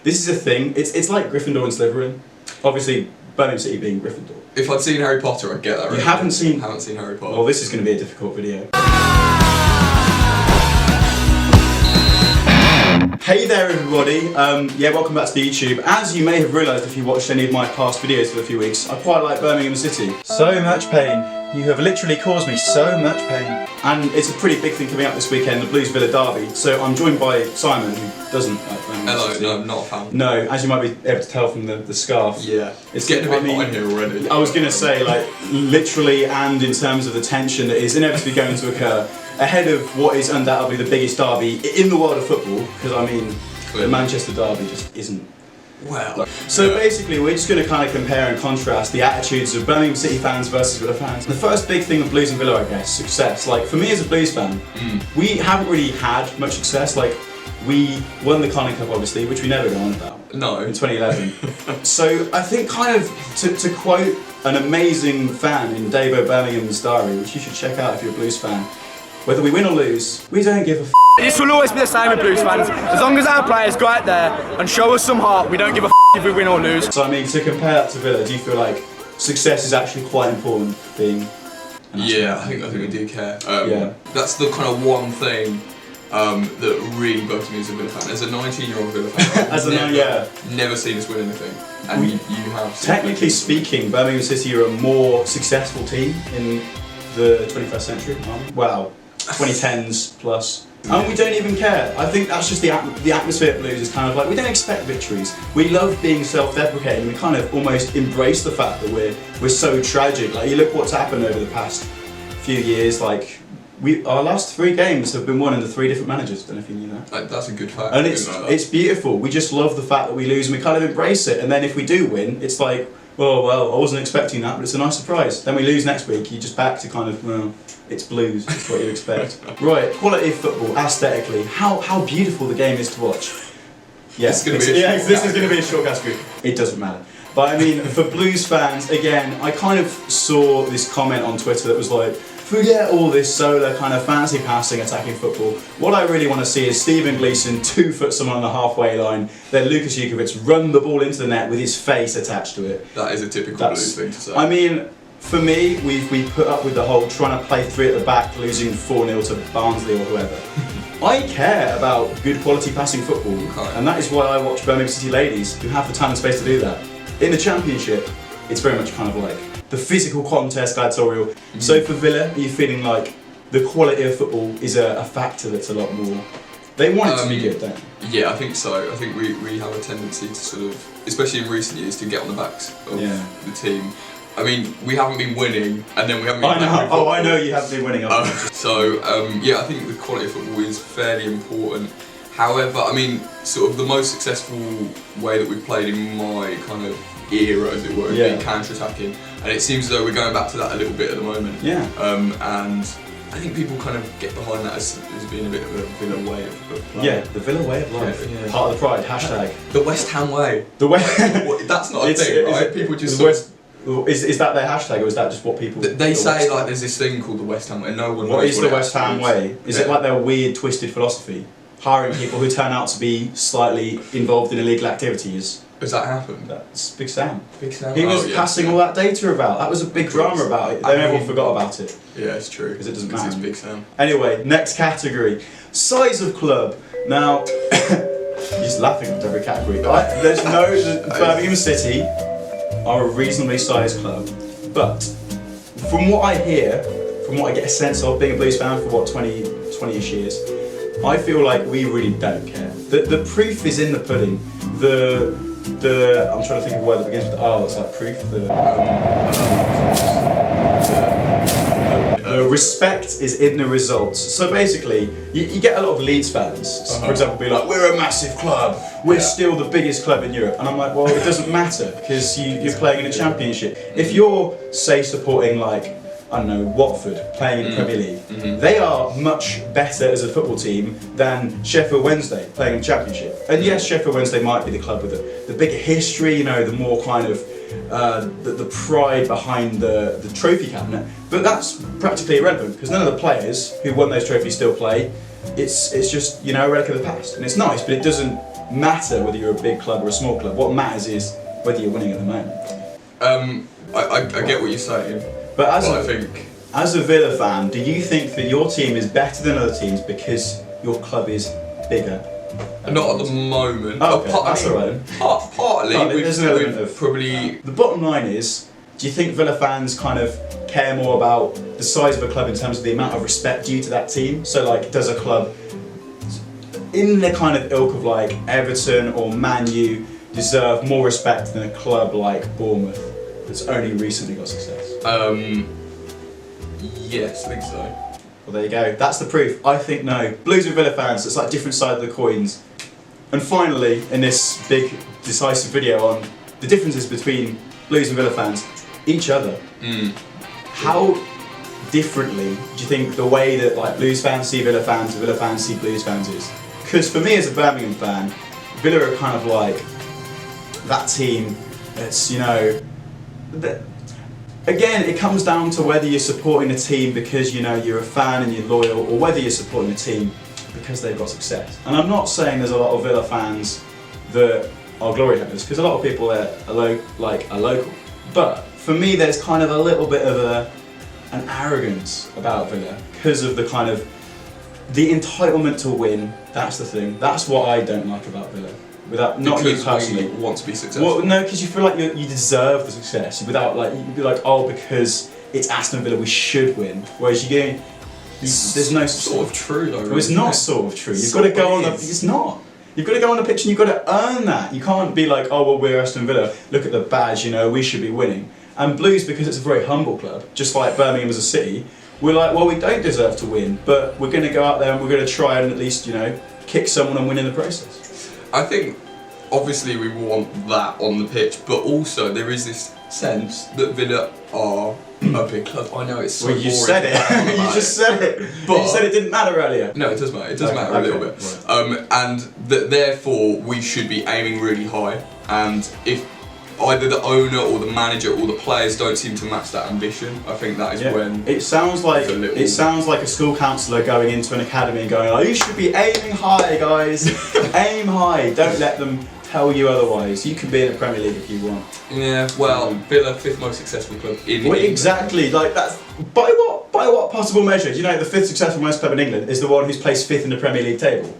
This is a thing. It's like Gryffindor and Slytherin. Obviously, Birmingham City being Gryffindor. If I'd seen Harry Potter, I'd get that. You haven't seen Harry Potter. Well, this is going to be a difficult video. Hey there everybody, yeah, welcome back to the YouTube. As you may have realised if you watched any of my past videos for a few weeks, I quite like Birmingham City. So much pain. You have literally caused me so much pain. And it's a pretty big thing coming up this weekend, the Blues Villa derby. So I'm joined by Simon, who doesn't like Birmingham City. Hello, no, I'm not a fan. No, as you might be able to tell from the scarf. Yeah, it's getting a bit hot in here already. I was going to say, like, literally and in terms of the tension that is inevitably going to occur ahead of what is undoubtedly the biggest derby in the world of football, because I mean, the Manchester derby just isn't. Well, so basically we're just going to kind of compare and contrast the attitudes of Birmingham City fans versus Villa fans. The first big thing with Blues and Villa, I guess, success. Like, for me as a Blues fan, we haven't really had much success. Like, we won the Carling Cup, obviously, which we never got on about. No. In 2011. So I think kind of, to quote an amazing fan in Davo Birmingham's diary, which you should check out if you're a Blues fan, whether we win or lose, we don't give a f***. This will always be the same with Blues fans. As long as our players go out there and show us some heart, we don't give a f*** if we win or lose. So I mean, to compare that to Villa, do you feel like success is actually quite important being? Yeah, I think we do care. Yeah. That's the kind of one thing that really bugs me as a Villa fan. As a 19-year-old Villa fan, never seen us win anything. And you have. Technically speaking, Birmingham City are a more successful team in the 21st century. Well, 2010s plus. And we don't even care. I think that's just the atmosphere at Blues is kind of like, we don't expect victories. We love being self-deprecating. We kind of almost embrace the fact that we're so tragic. Like, you look what's happened over the past few years. Like, our last 3 games have been won under 3 different managers. Don't know if you knew that. That's a good fact. And it's beautiful. We just love the fact that we lose and we kind of embrace it. And then if we do win, it's like, oh well, I wasn't expecting that, but it's a nice surprise. Then we lose next week, you're just back to kind of, well, it's Blues, it's what you expect. Right, quality of football, aesthetically, how beautiful the game is to watch. Yes, this is going to be a short category. It doesn't matter. But I mean, for Blues fans, again, I kind of saw this comment on Twitter that was like, forget all this solar kind of fancy passing, attacking football. What I really want to see is Stephen Gleeson 2-foot someone on the halfway line, then Lucas Jukovic run the ball into the net with his face attached to it. That is a typical Blues thing to say. I mean, for me, we put up with the whole trying to play 3 at the back, losing 4-0 to Barnsley or whoever. I care about good quality passing football, and that is why I watch Birmingham City ladies who have the time and space to do that. In the Championship, it's very much kind of like the physical contest gladiatorial. So for Villa, are you feeling like the quality of football is a factor that's a lot more? They want it to be good, don't they? Yeah, I think so. I think we have a tendency to sort of, especially in recent years, to get on the backs of the team. I mean, we haven't been winning, and then we haven't been winning. Oh, I know you have been winning. Yeah, I think the quality of football is fairly important. However, I mean, sort of the most successful way that we've played in my kind of era, as it were, has been counter-attacking, and it seems as though we're going back to that a little bit at the moment. Yeah. And I think people kind of get behind that as being a bit of a Villa way of life. Yeah, the Villa way of life. Yeah. Part of the pride. Hashtag. The West Ham way. The way. That's not a thing, right? People just. Is that their hashtag, or is that just what people? They say like there's this thing called the West Ham way. No one knows what is the West Ham Ham way? Is it like their weird, twisted philosophy, hiring people who turn out to be slightly involved in illegal activities? Has that happened? That's Big Sam. Big Sam. He was passing all that data about. That was a big drama about it. Then everyone forgot about it. Yeah, it's true. Because it doesn't matter. It's Big Sam. Anyway, next category: size of club. Now, you're just laughing at every category. There's no Birmingham City are a reasonably sized club, but from what I hear, from what I get a sense of being a Blues fan for 20-ish years, I feel like we really don't care. The proof is in the pudding. I'm trying to think of a word that begins with R. That's like proof. The respect is in the results. So basically, you get a lot of Leeds fans, for example, be like, we're a massive club, we're still the biggest club in Europe. And I'm like, well, it doesn't matter, because you're playing in a championship. If you're, say, supporting like, I don't know, Watford, playing in the Premier League, they are much better as a football team than Sheffield Wednesday, playing in the Championship. And yes, Sheffield Wednesday might be the club with the bigger history, you know, the more kind of, the pride behind the trophy cabinet, but that's practically irrelevant, because none of the players who won those trophies still play. It's just, you know, a relic of the past, and it's nice, but it doesn't matter whether you're a big club or a small club. What matters is whether you're winning at the moment. I get what you're saying, but as a Villa fan, do you think that your team is better than other teams because your club is bigger? Not at the moment. Oh, okay, that's alright. Partly, there's an element of probably. The bottom line is, do you think Villa fans kind of care more about the size of a club in terms of the amount of respect due to that team? So like, does a club in the kind of ilk of like Everton or Man U deserve more respect than a club like Bournemouth that's only recently got success? Yes, I think so. Well, there you go. That's the proof. I think no. Blues and Villa fans, it's like different sides of the coins. And finally, in this big decisive video on the differences between Blues and Villa fans, each other. How differently do you think the way that like Blues fans see Villa fans and Villa fans see Blues fans is? Because for me as a Birmingham fan, Villa are kind of like that team that's, you know, again, it comes down to whether you're supporting a team because, you know, you're a fan and you're loyal, or whether you're supporting a team because they've got success. And I'm not saying there's a lot of Villa fans that are glory hunters, because a lot of people are local. But for me, there's kind of a little bit of an arrogance about Villa because of the kind of the entitlement to win. That's the thing. That's what I don't like about Villa. Without not you personally want to be successful. Well, no, because you feel like you deserve the success. Without like you'd be like, oh, because it's Aston Villa, we should win. Whereas you go, there's no sort of true though. Well, it's not sort of true. You've got to go on the. It's not. You've got to go on the pitch and you've got to earn that. You can't be like, oh well, we're Aston Villa. Look at the badge, you know, we should be winning. And Blues, because it's a very humble club, just like Birmingham as a city, we're like, well, we don't deserve to win, but we're going to go out there and we're going to try and at least, you know, kick someone and win in the process. I think, obviously, we want that on the pitch, but also there is this sense that Villa are a big club. I know it's so boring. You said it. You just said it. But you said it didn't matter earlier. No, it does matter. It does matter a little bit. Right. And that therefore we should be aiming really high. And if either the owner or the manager or the players don't seem to match that ambition, I think that is when it sounds like a school counsellor going into an academy and going, "Oh, you should be aiming high, guys. Aim high. Don't let them tell you otherwise. You can be in the Premier League if you want." Yeah. Well, Villa, 5th most successful club in England. Exactly. Like that's by what possible measure? You know, the 5th successful most club in England is the one who's placed 5th in the Premier League table.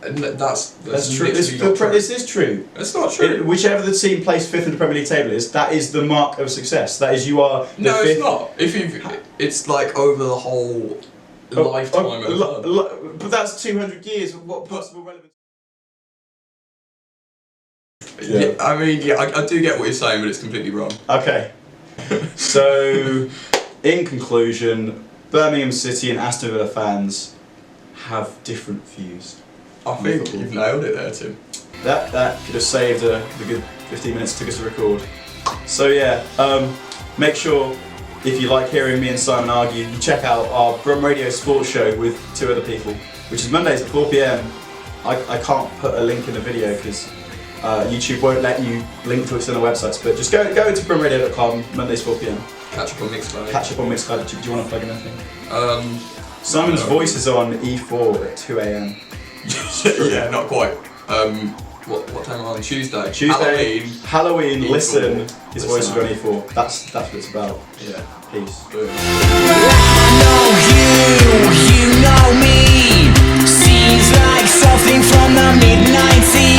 That's true. This is true. It's not true. Whichever the team placed 5th in the Premier League table is, that is the mark of success. That is, you are the 5th. No, it's not. It's like over the whole lifetime of the club. But that's 200 years. What possible relevance? Yeah. I mean, I do get what you're saying, but it's completely wrong. Okay. So, in conclusion, Birmingham City and Aston Villa fans have different views. I think you've nailed it there, Tim. That could have saved the good 15 minutes it took us to record. So yeah, make sure if you like hearing me and Simon argue, you check out our Brum Radio Sports Show with 2 other people, which is Mondays at 4 PM. I can't put a link in the video because YouTube won't let you link to us on the websites, but just go to brumradio.com, Mondays 4 PM. Catch up on Mixcloud. Do you want to plug in anything? Simon's voice is on E4 at 2 AM. Yeah, not quite. What time are we on? Tuesday. Halloween. E4. Listen. His voice is on E4. That's what it's about. Yeah. Peace. Boom. I know you know me. Seems like something from the mid-90s.